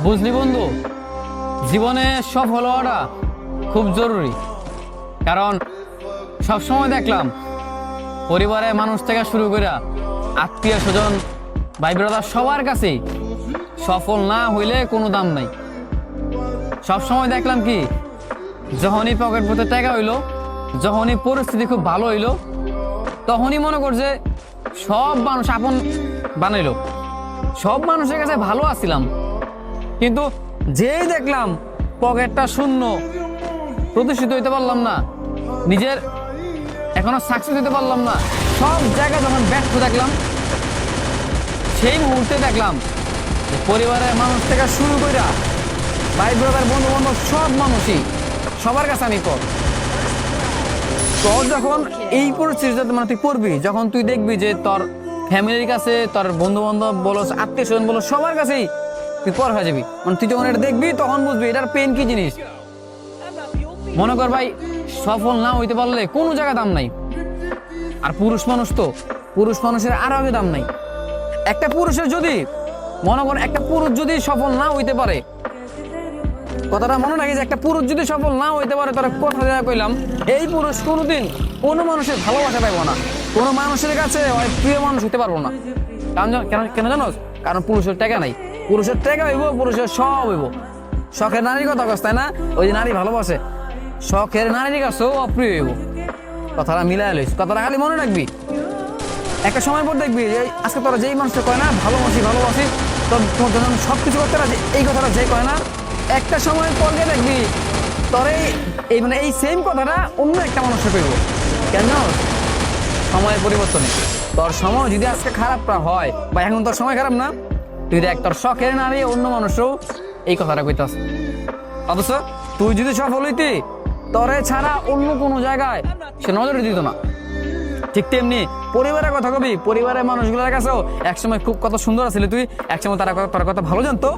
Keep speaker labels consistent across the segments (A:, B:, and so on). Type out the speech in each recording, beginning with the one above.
A: বুঝলি বন্ধু, জীবনে সফল হওয়াটা খুব জরুরি। কারণ সবসময় দেখলাম পরিবারের মানুষ থেকে শুরু করে আত্মীয় স্বজন ভাই ব্রাদার সবার কাছেই সফল না হইলে কোনো দাম নাই। সবসময় দেখলাম কি, যখনই পকেট পথে টাকা হইলো, যখনই পরিস্থিতি খুব ভালো হইলো, তখনই মনে করছে সব মানুষ আপন বানাইলো, সব মানুষের কাছে ভালো আছিলাম। কিন্তু যেই দেখলাম পকেটটা শূন্য, প্রতিষ্ঠিত হইতে পারলাম না, নিজের এখনো সাকসেস হইতে পারলাম না, সব জায়গায় যখন ব্যর্থ দেখলাম, সেই মুহূর্তে দেখলাম যে পরিবারের মানুষ থেকে শুরু করে ভাই ব্রাদার বন্ধু বান্ধব সব মানুষই, সবার কাছে আমি পর। তোর যখন এই পরিস্থিতিতে মানে তুই পড়বি, যখন তুই দেখবি যে তোর ফ্যামিলির কাছে, তোর বন্ধু বান্ধব বলো, আত্মীয় স্বজন বলো, সবার কাছেই তুই পর হয়ে যাবি। মানে তুই যখন এটা দেখবি তখন বুঝবি এটার পেন কি জিনিস। মনে কর ভাই, সফল না হইতে পারলে কোনো জায়গায় দাম নাই। আর পুরুষ মানুষ তো, পুরুষ মানুষের আরো আগে দাম নাই। একটা পুরুষের যদি মনে কর, একটা পুরুষ যদি সফল না হইতে পারে, কথাটা মনে রাখি যে একটা পুরুষ যদি সফল না হইতে পারে, তারা কথা দেওয়া কইলাম, এই পুরুষ কোনোদিন কোনো মানুষের ভালোবাসা পাইব না, কোনো মানুষের কাছে প্রিয় মানুষ হইতে পারবো না। কারণ কেন জানো? কারণ পুরুষের টাকা নাই। পুরুষের টাকা হইব, পুরুষের সব হইব। শখের নারীর কথা কস, তাই না? ওই যে নারী ভালোবাসে, শখের নারীর কাছেও অপ্রিয় হইব। কথাটা মিলাই লইস, কথাটা খালি মনে রাখবি। একটা সময় পর দেখবি যে আজকে তোরা যেই মানুষটা কয় না ভালোবাসি ভালোবাসি, তোর যখন সবকিছু করতে না, এই কথাটা যে কয় না, একটা সময় পর গিয়ে দেখবি তোর এই মানে এই সেম কথাটা অন্য একটা মানুষে কইব। কেন? সময়ের পরিবর্তনে তোর সময় যদি আজকে খারাপ হয়, বা এখন তোর সময় খারাপ না, তুই দেখ তোর শখের নারী অন্য মানুষও এই কথাটা কইতাস। অথচ তুই যদি সফল হইতি, তোরে ছাড়া অন্য কোনো জায়গায় সে নজরে দিত না। ঠিক তেমনি পরিবারের কথা কবি, পরিবারের মানুষগুলোর কাছেও একসময় খুব কত সুন্দর আছিলি তুই, একসময় তোর কথা ভালো জানতো,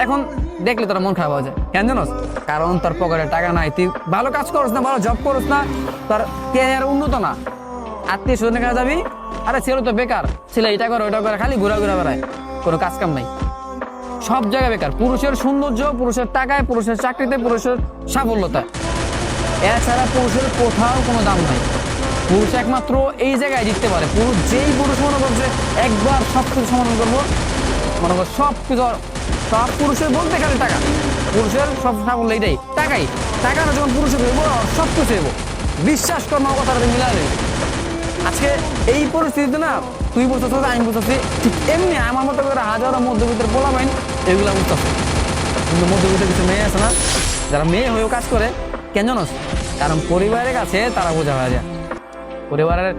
A: এখন দেখলে তোর মন খারাপ হয়ে যায়। কেন জানোস? কারণ তোর পকেটে টাকা নাই, তুই ভালো কাজ করছ না, ভালো জব করছ না, তোর ক্যারিয়ার উন্নত না। আত্মীয় স্বজনের কাছে যাবি, আরে ছেলে তো বেকার, ছেলে এটা করে ওইটা করে, খালি ঘুরা বেড়ায়, কোনো কাজ কাম নাই, সব জায়গায় বেকার। পুরুষের সৌন্দর্য, পুরুষের টাকায়, পুরুষের চাকরিতে, পুরুষের সাফল্যতা, এছাড়া পুরুষের কোথাও কোনো দাম নাই। পুরুষ একমাত্র এই জায়গায় জিততে পারে। পুরুষ যেই পুরুষ মনে করছে একবার সবকিছু সমাধান করবো, মনে কর সবকিছু, সব পুরুষের বলতে খালি টাকা, পুরুষের সব সাফল্য এইটাই, টাকাই। টাকা না যখন পুরুষের হইব, সব কিছু হইব। বিশ্বাস কর না, কথাটা মিলালে আজকে এই পরিস্থিতিতে না, তুই বুঝতেছ, আমি বুঝতেছি, ঠিক এমনি আমার মতো করে হাজারো মধ্যবিত্তের পোলা বাইন এগুলা বুঝতেছে। কিন্তু মধ্যবিত্তের কিছু মেয়ে আছে না, যারা মেয়ে হয়েও কাজ করে। কেন জানোস? কারণ পরিবারের কাছে তারা বোঝা হয়ে যায়। পরিবারের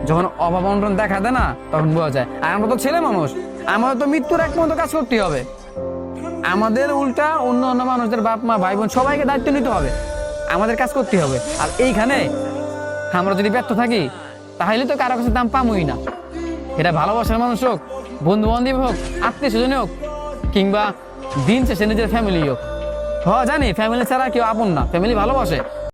A: যখন অভাব অনটন দেখা দেয় না, তখন বোঝা যায়। আর আমরা তো ছেলে মানুষ, আমাদের তো মৃত্যুর এক পর্যন্ত কাজ করতেই হবে। আমাদের উল্টা অন্য অন্য মানুষদের বাপ মা ভাই বোন সবাইকে দায়িত্ব নিতে হবে, আমাদের কাজ করতে হবে। আর এইখানে আমরা যদি ব্যর্থ থাকি, তাহলে তো কারো কাছে দাম পামই না। এটা ভালোবাসার মানুষ হোক, বন্ধু বান্ধব হোক, আত্মীয় স্বজন হোক, কিংবা দিন শেষে নিজের ফ্যামিলি হোক। জানি ফ্যামিলি ছাড়া কেউ আপন না, ফ্যামিলি ভালোবাসে,